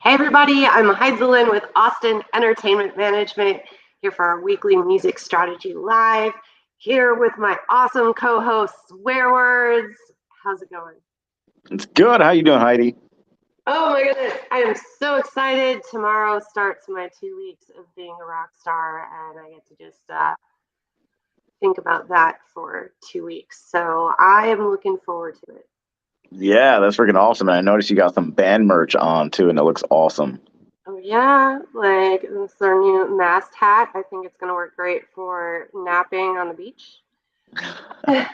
Hey everybody, I'm Heidelin with Austin Entertainment Management, here for our weekly Music Strategy Live, here with my awesome co-host, Swear Words. How's it going? It's good. How you doing, Heidi? Oh my goodness, I am so excited. Tomorrow starts my 2 weeks of being a rock star, and I get to just think about that for 2 weeks. So I am looking forward to it. Yeah, that's freaking awesome. And I noticed you got some band merch on too, and it looks awesome. Oh yeah, like this is our new mast hat. I think it's gonna work great for napping on the beach. And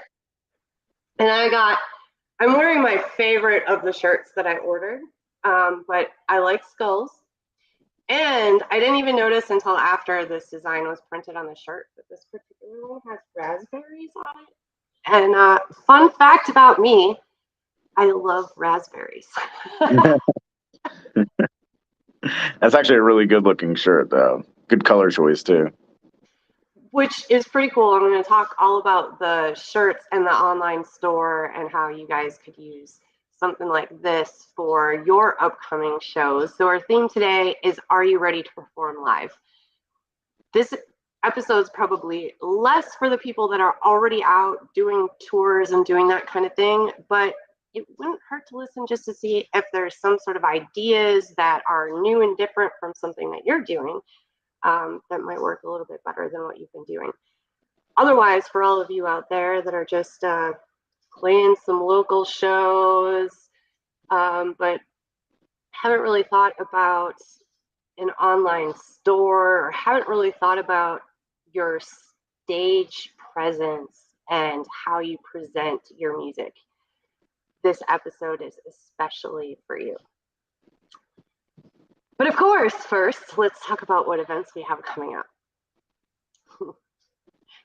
I'm wearing my favorite of the shirts that I ordered, but I like skulls. And I didn't even notice until after this design was printed on the shirt that this particular one has raspberries on it. And fun fact about me, I love raspberries. That's actually a really good looking shirt, though. Good color choice too. Which is pretty cool. I'm going to talk all about the shirts and the online store and how you guys could use something like this for your upcoming shows. So, our theme today is Are You Ready to Perform Live? This episode is probably less for the people that are already out doing tours and doing that kind of thing, but it wouldn't hurt to listen just to see if there's some sort of ideas that are new and different from something that you're doing that might work a little bit better than what you've been doing. Otherwise, for all of you out there that are just playing some local shows, but haven't really thought about an online store or haven't really thought about your stage presence and how you present your music, this episode is especially for you. But of course, first, let's talk about what events we have coming up.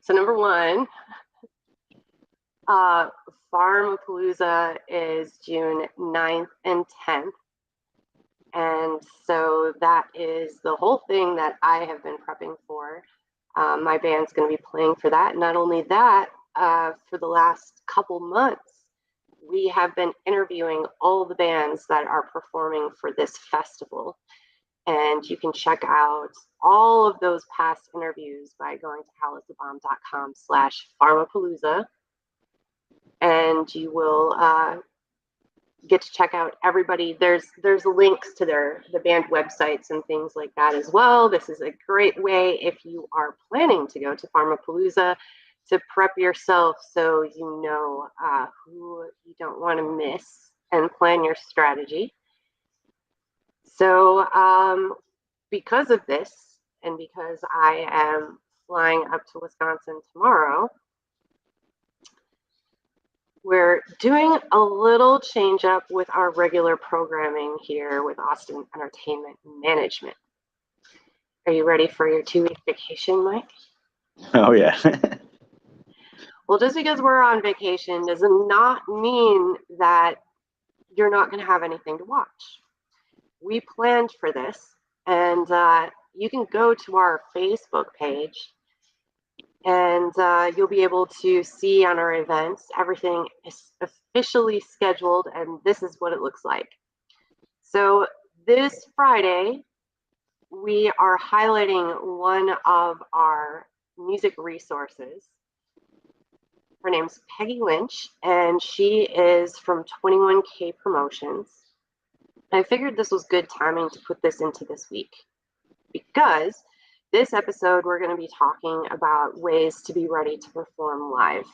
So, number one, Pharmapalooza is June 9th and 10th. And so that is the whole thing that I have been prepping for. My band's going to be playing for that. Not only that, for the last couple months, we have been interviewing all the bands that are performing for this festival. And you can check out all of those past interviews by going to howlisthebomb.com/pharmapalooza. And you will get to check out everybody. There's links to the band websites and things like that as well. This is a great way if you are planning to go to Pharmapalooza to prep yourself so you know who you don't want to miss and plan your strategy. So because of this, and because I am flying up to Wisconsin tomorrow, we're doing a little change up with our regular programming here with Austin Entertainment Management. Are you ready for your 2 week vacation, Mike? Oh yeah. Well, just because we're on vacation does not mean that you're not going to have anything to watch. We planned for this, and you can go to our Facebook page and you'll be able to see on our events everything is officially scheduled, and this is what it looks like. So this Friday we are highlighting one of our music resources. Her name's Peggy Lynch, and she is from 21K Promotions. I figured this was good timing to put this into this week because this episode, we're going to be talking about ways to be ready to perform live.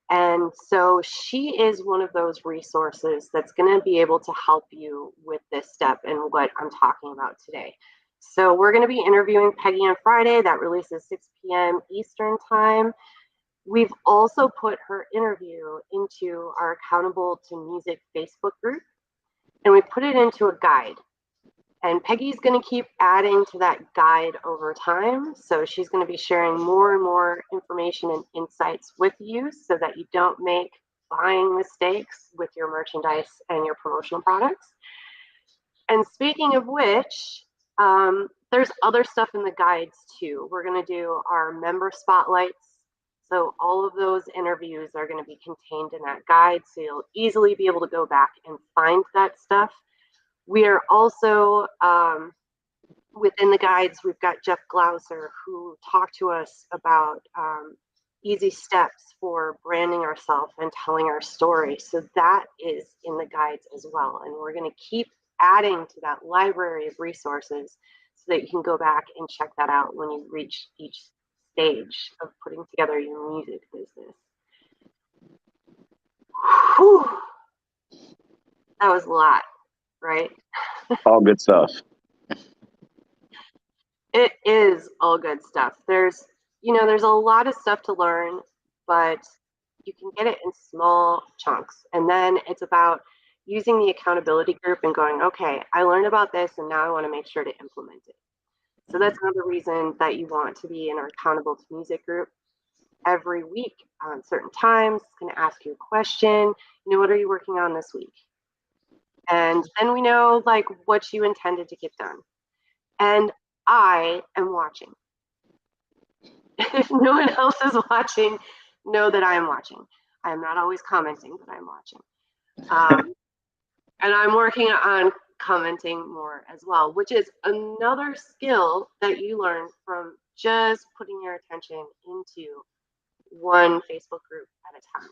And so she is one of those resources that's going to be able to help you with this step and what I'm talking about today. So we're going to be interviewing Peggy on Friday. That releases 6 p.m. Eastern time. We've also put her interview into our Accountable to Music Facebook group, and we put it into a guide. And Peggy's going to keep adding to that guide over time. So she's going to be sharing more and more information and insights with you so that you don't make buying mistakes with your merchandise and your promotional products. And speaking of which, there's other stuff in the guides too. We're going to do our member spotlights. So all of those interviews are going to be contained in that guide. So you'll easily be able to go back and find that stuff. We are also, within the guides, we've got Jeff Glauser, who talked to us about easy steps for branding ourselves and telling our story. So that is in the guides as well. And we're going to keep adding to that library of resources so that you can go back and check that out when you reach each stage of putting together your music business. Whew. That was a lot, right? All good stuff. It is all good stuff. There's a lot of stuff to learn, but you can get it in small chunks. And then it's about using the accountability group and going, okay, I learned about this and now I want to make sure to implement it. So that's another reason that you want to be in our Accountable to Music group. Every week on certain times, it's going to ask you a question. What are you working on this week? And then we know like what you intended to get done. And I am watching. If no one else is watching, know that I am watching. I am not always commenting, but I'm watching. And I'm working on commenting more as well, which is another skill that you learn from just putting your attention into one Facebook group at a time.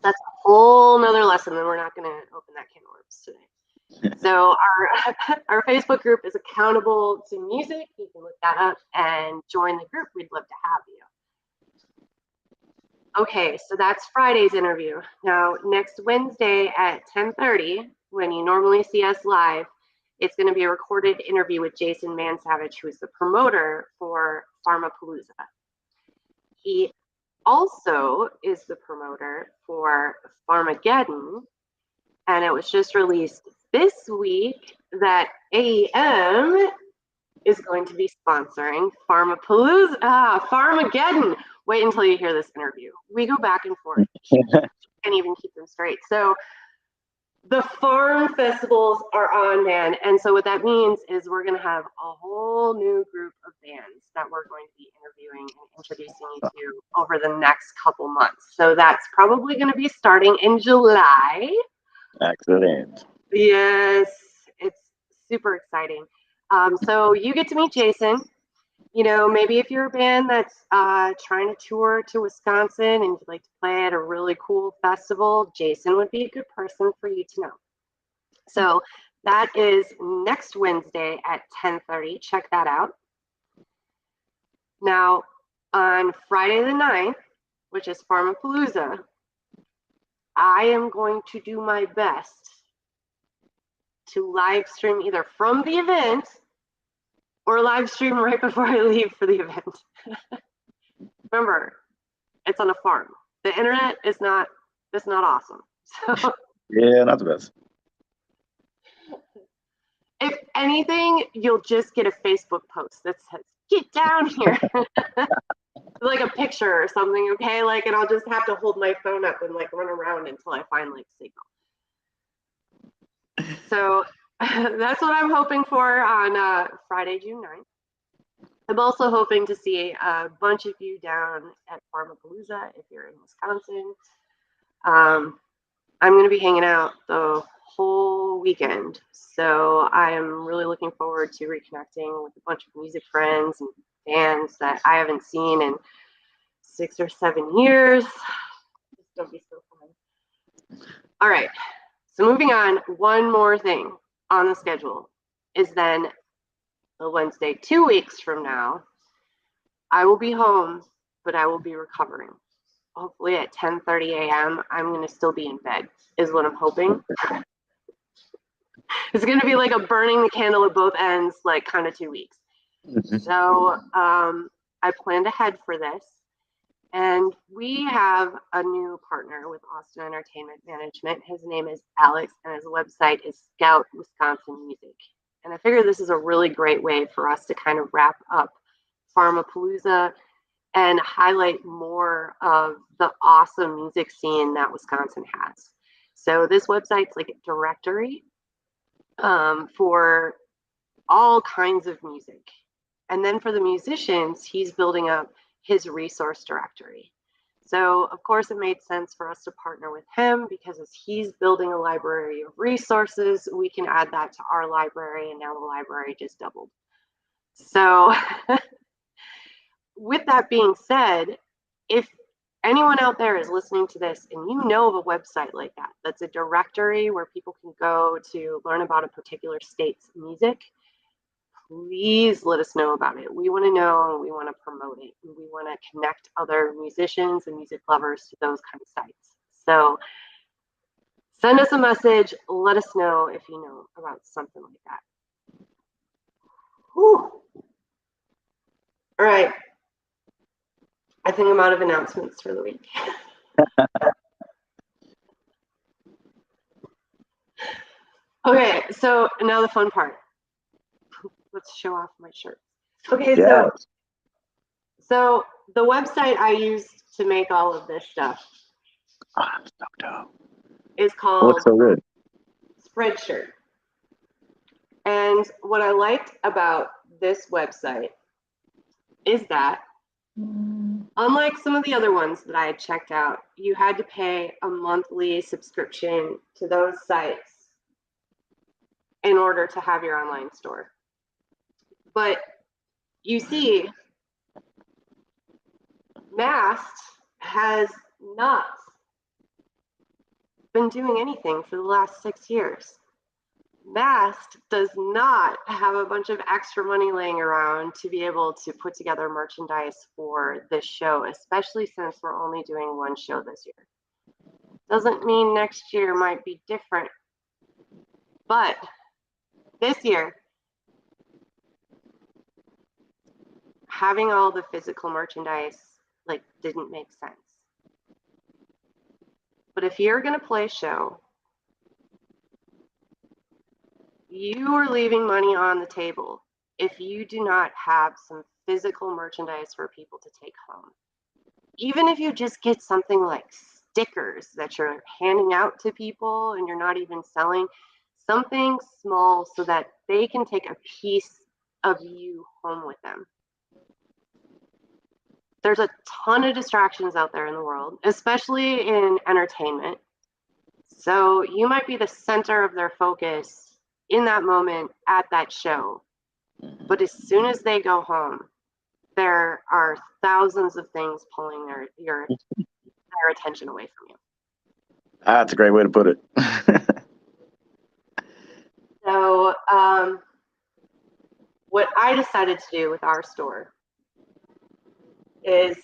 That's a whole nother lesson, and we're not going to open that can of worms today. So our Facebook group is Accountable to Music. You can look that up and join the group. We'd love to have you. Okay, so that's Friday's interview. Now, next Wednesday at 10:30, when you normally see us live, it's going to be a recorded interview with Jason Mansavage, who is the promoter for Pharmapalooza. He also is the promoter for Pharmageddon, and it was just released this week that AEM is going to be sponsoring Pharmageddon. Wait until you hear this interview. We go back and forth. Can't even keep them straight. So the farm festivals are on, man. And so what that means is we're going to have a whole new group of bands that we're going to be interviewing and introducing you to over the next couple months. So that's probably going to be starting in July. Excellent. Yes, it's super exciting. So you get to meet Jason. Maybe if you're a band that's trying to tour to Wisconsin and you'd like to play at a really cool festival, Jason would be a good person for you to know. So that is next Wednesday at 10:30. Check that out. Now, on Friday the 9th, which is Pharmapalooza, I am going to do my best to live stream either from the event or live stream right before I leave for the event. Remember, it's on a farm. The internet is not awesome. So yeah, not the best. If anything, you'll just get a Facebook post that says, "Get down here." Like a picture or something, okay? And I'll just have to hold my phone up and run around until I find signal. So that's what I'm hoping for on Friday, June 9th. I'm also hoping to see a bunch of you down at Pharmapalooza if you're in Wisconsin. I'm going to be hanging out the whole weekend. So I'm really looking forward to reconnecting with a bunch of music friends and bands that I haven't seen in 6 or 7 years. Just don't be so fun. All right. So moving on, one more thing on the schedule is then the Wednesday, 2 weeks from now. I will be home, but I will be recovering. Hopefully at 10:30 a.m. I'm going to still be in bed, is what I'm hoping. It's going to be like a burning the candle at both ends, kind of 2 weeks. So I plan to head for this. And we have a new partner with Austin Entertainment Management. His name is Alex, and his website is Scout Wisconsin Music. And I figure this is a really great way for us to kind of wrap up Pharmapalooza and highlight more of the awesome music scene that Wisconsin has. So this website's like a directory for all kinds of music. And then for the musicians, he's building up his resource directory. So, of course, it made sense for us to partner with him because as he's building a library of resources, we can add that to our library, and now the library just doubled. So, with that being said, if anyone out there is listening to this and you know of a website like that, that's a directory where people can go to learn about a particular state's music, please let us know about it. We want to know and we want to promote it. And we want to connect other musicians and music lovers to those kind of sites. So send us a message. Let us know if you know about something like that. Whew. All right. I think I'm out of announcements for the week. Okay, so now the fun part. Let's show off my shirt. Okay, Yes. so the website I used to make all of this stuff Ah, so dope. is It called looks so good. Spreadshirt. And what I liked about this website is that, unlike some of the other ones that I had checked out, you had to pay a monthly subscription to those sites in order to have your online store. But you see, Mast has not been doing anything for the last 6 years. Mast does not have a bunch of extra money laying around to be able to put together merchandise for this show, especially since we're only doing one show this year. Doesn't mean next year might be different, but this year, having all the physical merchandise like didn't make sense. But if you're going to play a show, you are leaving money on the table if you do not have some physical merchandise for people to take home. Even if you just get something like stickers that you're handing out to people and you're not even selling, something small so that they can take a piece of you home with them. There's a ton of distractions out there in the world, especially in entertainment. So you might be the center of their focus in that moment at that show. But as soon as they go home, there are thousands of things pulling their attention away from you. That's a great way to put it. So what I decided to do with our store is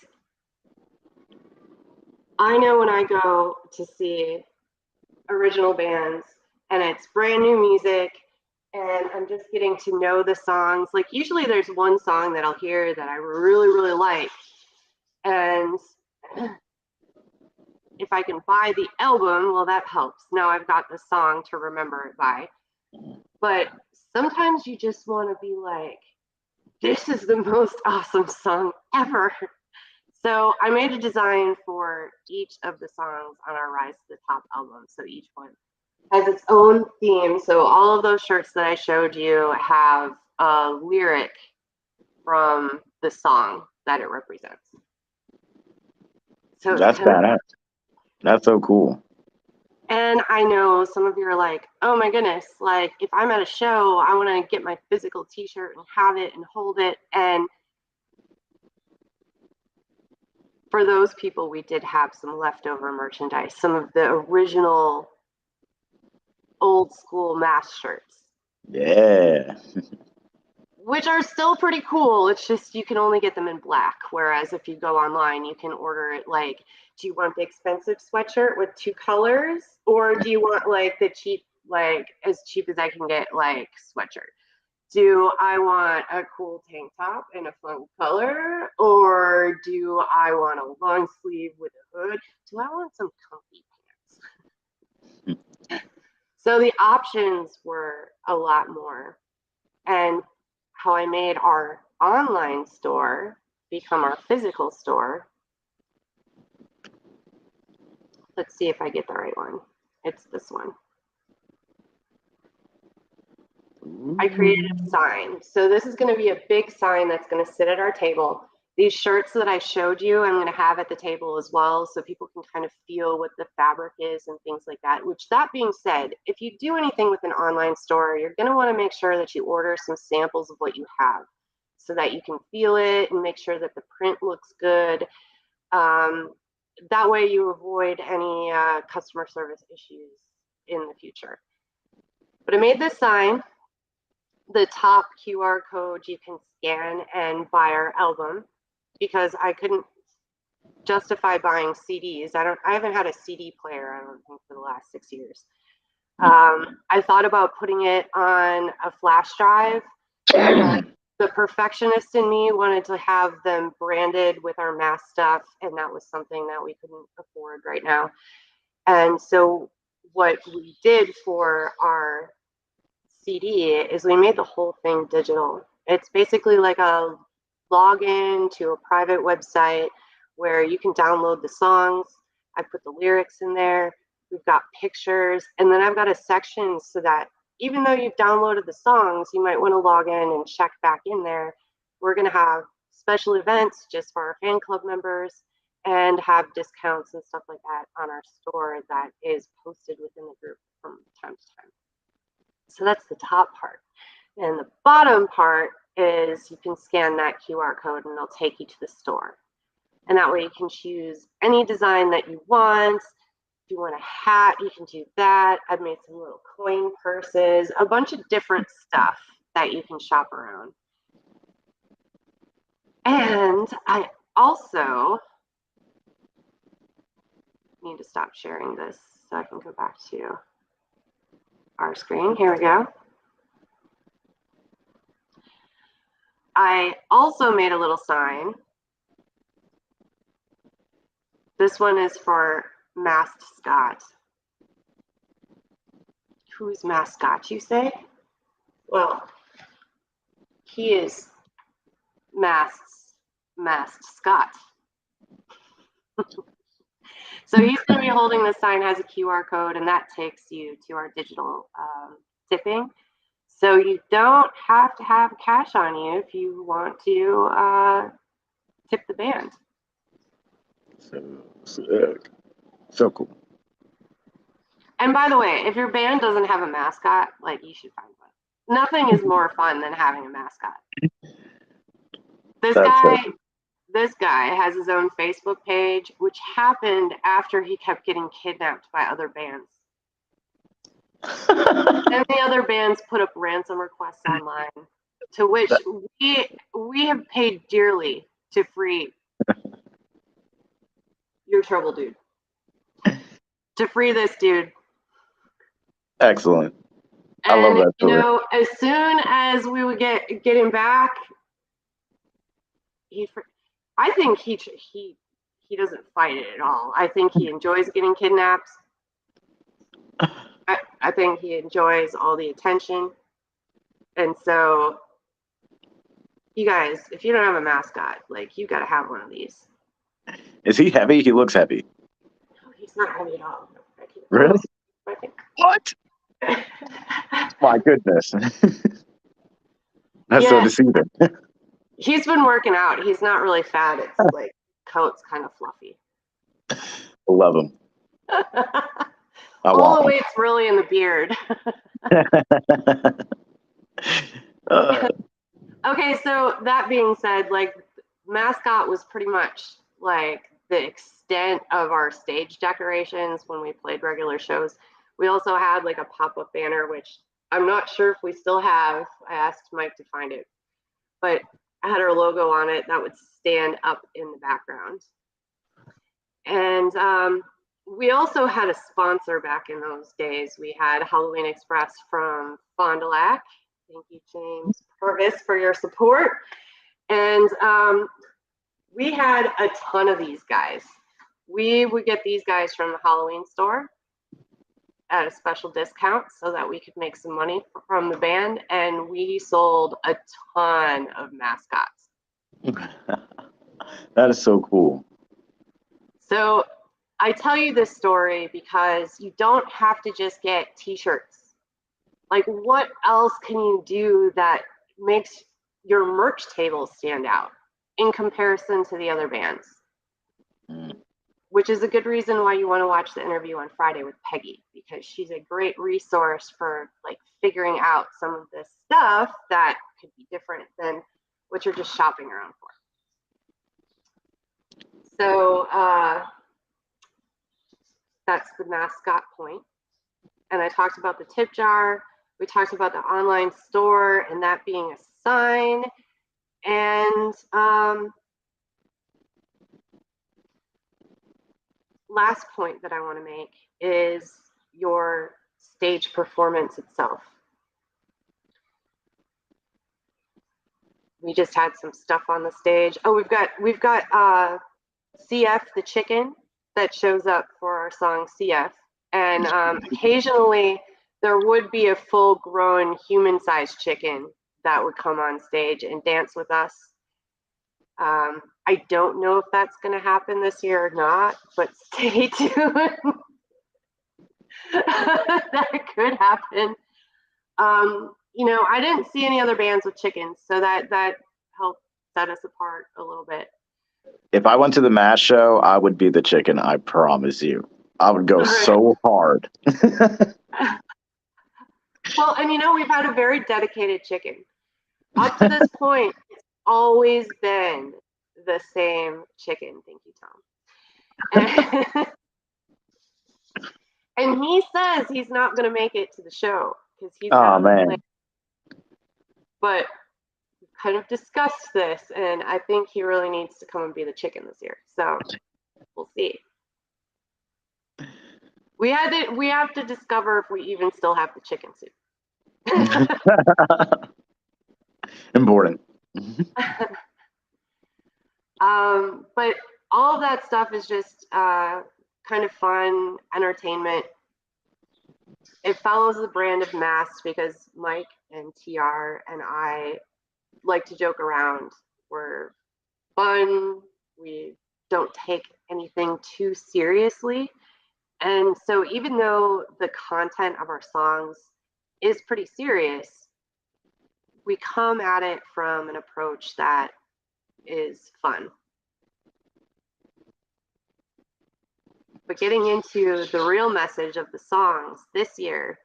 I know when I go to see original bands and it's brand new music and I'm just getting to know the songs, like usually there's one song that I'll hear that I really, really like. And if I can buy the album, well, that helps. Now I've got the song to remember it by. But sometimes you just want to be like, this is the most awesome song ever. So I made a design for each of the songs on our Rise to the Top album. So each one has its own theme. So all of those shirts that I showed you have a lyric from the song that it represents. So That's badass. That's so cool. And I know some of you are like, oh my goodness, like if I'm at a show, I want to get my physical t-shirt and have it and hold it. And for those people, we did have some leftover merchandise, some of the original old school Mast shirts. Yeah. Which are still pretty cool. It's just you can only get them in black. Whereas if you go online, you can order it like, do you want the expensive sweatshirt with 2 colors? Or do you want like the cheap, like as cheap as I can get, like sweatshirt? Do I want a cool tank top and a fun color? Or do I want a long sleeve with a hood? Do I want some comfy pants? So the options were a lot more. And how I made our online store become our physical store. Let's see if I get the right one. It's this one. I created a sign. So this is going to be a big sign that's going to sit at our table. These shirts that I showed you, I'm going to have at the table as well, so people can kind of feel what the fabric is and things like that. Which, that being said, if you do anything with an online store, you're going to want to make sure that you order some samples of what you have so that you can feel it and make sure that the print looks good. That way you avoid any customer service issues in the future. But I made this sign. The top QR code you can scan and buy our album, because I couldn't justify buying CDs. I haven't had a CD player, I don't think, for the last 6 years. I thought about putting it on a flash drive. The perfectionist in me wanted to have them branded with our mask stuff, and that was something that we couldn't afford right now. And so what we did for our CD is we made the whole thing digital. It's basically like a login to a private website where you can download the songs. I put the lyrics in there. We've got pictures, and then I've got a section so that even though you've downloaded the songs, you might want to log in and check back in there. We're going to have special events just for our fan club members and have discounts and stuff like that on our store that is posted within the group from time to time. So that's the top part. And the bottom part is you can scan that QR code and it'll take you to the store. And that way you can choose any design that you want. If you want a hat, you can do that. I've made some little coin purses, a bunch of different stuff that you can shop around. And I also need to stop sharing this so I can go back to our screen. Here we go. I also made a little sign. This one is for Masked Scott. Who's Masked Scott, you say? Well, he is Masked Scott. So he's going to be holding this sign, has a QR code, and that takes you to our digital tipping. So you don't have to have cash on you if you want to tip the band. So sick. So cool. And by the way, if your band doesn't have a mascot, like, you should find one. Nothing is more fun than having a mascot. This guy has his own Facebook page, which happened after he kept getting kidnapped by other bands. And the other bands put up ransom requests online, to which we have paid dearly to free your trouble, dude. To free this dude. Excellent. And, I love that story. You know, as soon as we would get him back, I think he doesn't fight it at all. I think he enjoys getting kidnapped. I think he enjoys all the attention. And so, you guys, if you don't have a mascot, like, you got to have one of these. Is he heavy? He looks heavy. No, he's not heavy at all. Really? What? My goodness. That's so deceiving. He's been working out. He's not really fat. It's like coat's kind of fluffy. I love him. All the weight's really in the beard. Okay, so that being said, like, mascot was pretty much like the extent of our stage decorations when we played regular shows. We also had like a pop-up banner, which I'm not sure if we still have. I asked Mike to find it, but I had our logo on it that would stand up in the background. And we also had a sponsor back in those days. We had Halloween Express from Fond du Lac. Thank you, James Purvis, for your support. And we had a ton of these guys. We would get these guys from the Halloween store at a special discount so that we could make some money from the band. And we sold a ton of mascots. That is so cool. So I tell you this story because you don't have to just get t-shirts. Like, what else can you do that makes your merch table stand out? in comparison to the other bands. Mm. Which is a good reason why you want to watch the interview on Friday with Peggy, because she's a great resource for like figuring out some of this stuff that could be different than what you're just shopping around for. So that's the mascot point. And I talked about the tip jar. We talked about the online store and that being a sign. And last point that I want to make is your stage performance itself. We just had some stuff on the stage. Oh, we've got CF the chicken that shows up for our song CF, and occasionally there would be a full-grown human-sized chicken that would come on stage and dance with us. I don't know if that's going to happen this year or not, but stay tuned. That could happen. You know, I didn't see any other bands with chickens, so that helped set us apart a little bit. If I went to the MASH show, I would be the chicken. I promise you. I would go so hard. Well, and you know, we've had a very dedicated chicken. Up to this point, it's always been the same chicken. Thank you, Tom. And he says he's not going to make it to the show because he's man. But we've kind of discussed this, and I think he really needs to come and be the chicken this year. So we'll see. We have to discover if we even still have the chicken soup. Important. But all of that stuff is just kind of fun entertainment. It follows the brand of Masks because Mike and TR and I like to joke around. We're fun. We don't take anything too seriously. And so even though the content of our songs is pretty serious, we come at it from an approach that is fun. But getting into the real message of the songs this year,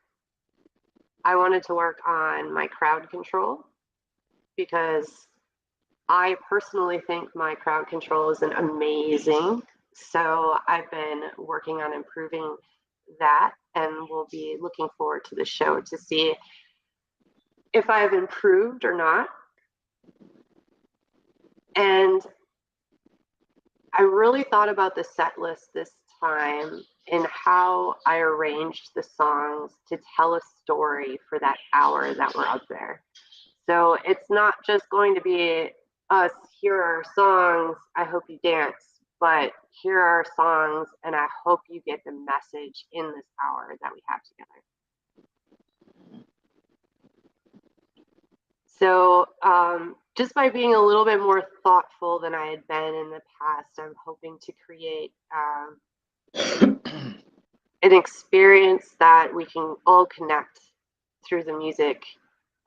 I wanted to work on my crowd control because I personally think my crowd control is amazing. So I've been working on improving that, and we'll be looking forward to the show to see if I've improved or not. And I really thought about the set list this time and how I arranged the songs to tell a story for that hour that we're up there. So it's not just going to be us, here are our songs, I hope you dance, but here are our songs, and I hope you get the message in this hour that we have together. So just by being a little bit more thoughtful than I had been in the past, I'm hoping to create an experience that we can all connect through the music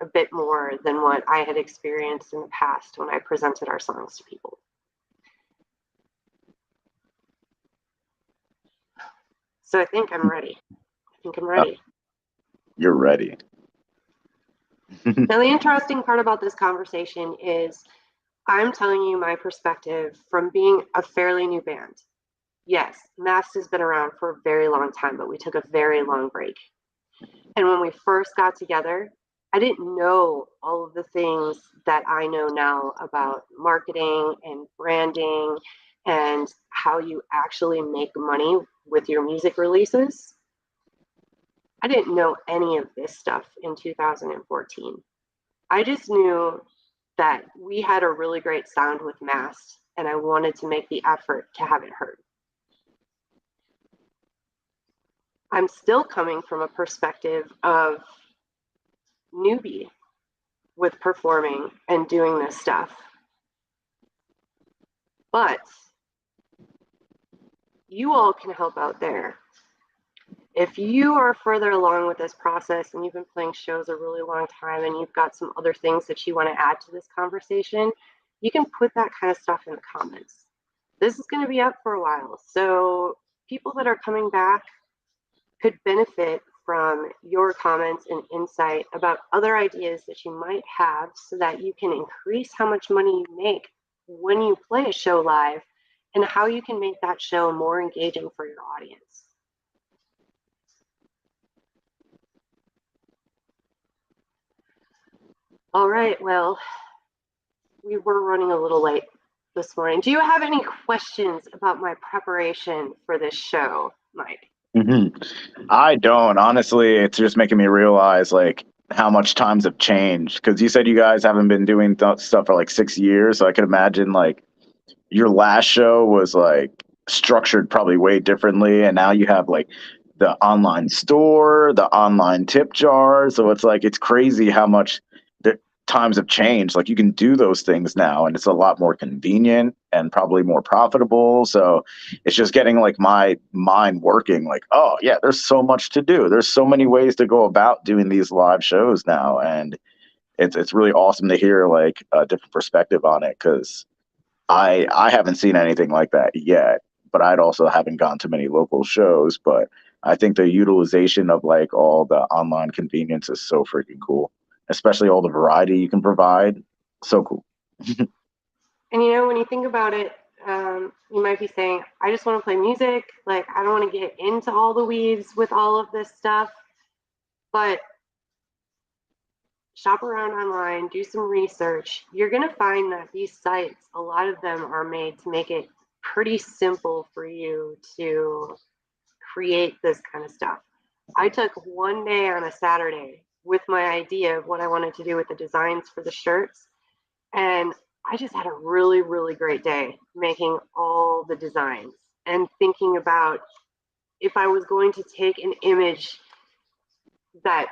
a bit more than what I had experienced in the past when I presented our songs to people. So I think I'm ready. You're ready. Now, the interesting part about this conversation is I'm telling you my perspective from being a fairly new band. Yes, Masks has been around for a very long time, but we took a very long break. And when we first got together, I didn't know all of the things that I know now about marketing and branding and how you actually make money with your music releases. I didn't know any of this stuff in 2014. I just knew that we had a really great sound with Masks, and I wanted to make the effort to have it heard. I'm still coming from a perspective of newbie with performing and doing this stuff. But you all can help out there. If you are further along with this process and you've been playing shows a really long time and you've got some other things that you want to add to this conversation, you can put that kind of stuff in the comments. This is going to be up for a while. So people that are coming back could benefit from your comments and insight about other ideas that you might have so that you can increase how much money you make when you play a show live and how you can make that show more engaging for your audience. All right, well, we were running a little late this morning. Do you have any questions about my preparation for this show, Mike? I don't. Honestly, it's just making me realize like how much times have changed. Because you said you guys haven't been doing stuff for like 6 years, so I could imagine like your last show was like structured probably way differently, and now you have like the online store, the online tip jar. So it's like it's crazy how much the times have changed. Like you can do those things now, and it's a lot more convenient and probably more profitable. So it's just getting like my mind working. Like, oh yeah, there's so much to do. There's so many ways to go about doing these live shows now, and it's really awesome to hear like a different perspective on it because I haven't seen anything like that yet, but I'd also haven't gone to many local shows. But I think the utilization of like all the online convenience is so freaking cool, especially all the variety you can provide. So cool. And you know, when you think about it, you might be saying, I just want to play music. Like, I don't want to get into all the weeds with all of this stuff. But shop around online, do some research. You're going to find that these sites, a lot of them are made to make it pretty simple for you to create this kind of stuff. I took one day on a Saturday with my idea of what I wanted to do with the designs for the shirts. And I just had a really, really great day making all the designs and thinking about if I was going to take an image that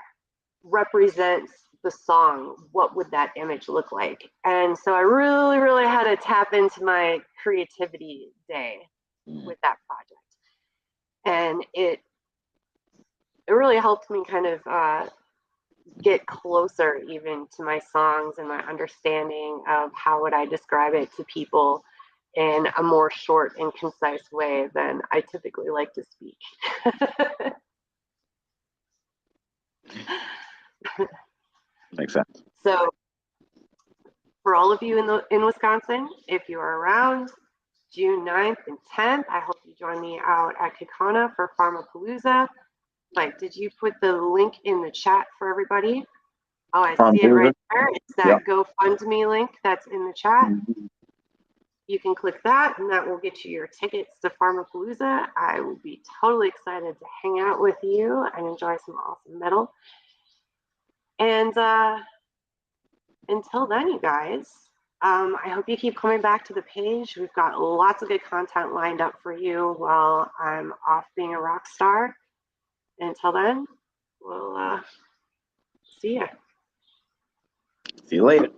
represents the song, what would that image look like? And so I really, really had to tap into my creativity day with that project. And it really helped me kind of get closer even to my songs and my understanding of how would I describe it to people in a more short and concise way than I typically like to speak. Makes sense. So for all of you in Wisconsin, if you are around June 9th and 10th, I hope you join me out at Kaukauna for Pharmapalooza. Mike, did you put the link in the chat for everybody? Oh, I see it right there. It's that GoFundMe link that's in the chat. You can click that, and that will get you your tickets to Pharmapalooza. I will be totally excited to hang out with you and enjoy some awesome metal. And until then, you guys, I hope you keep coming back to the page. We've got lots of good content lined up for you while I'm off being a rock star. Until then, we'll see ya. See you later.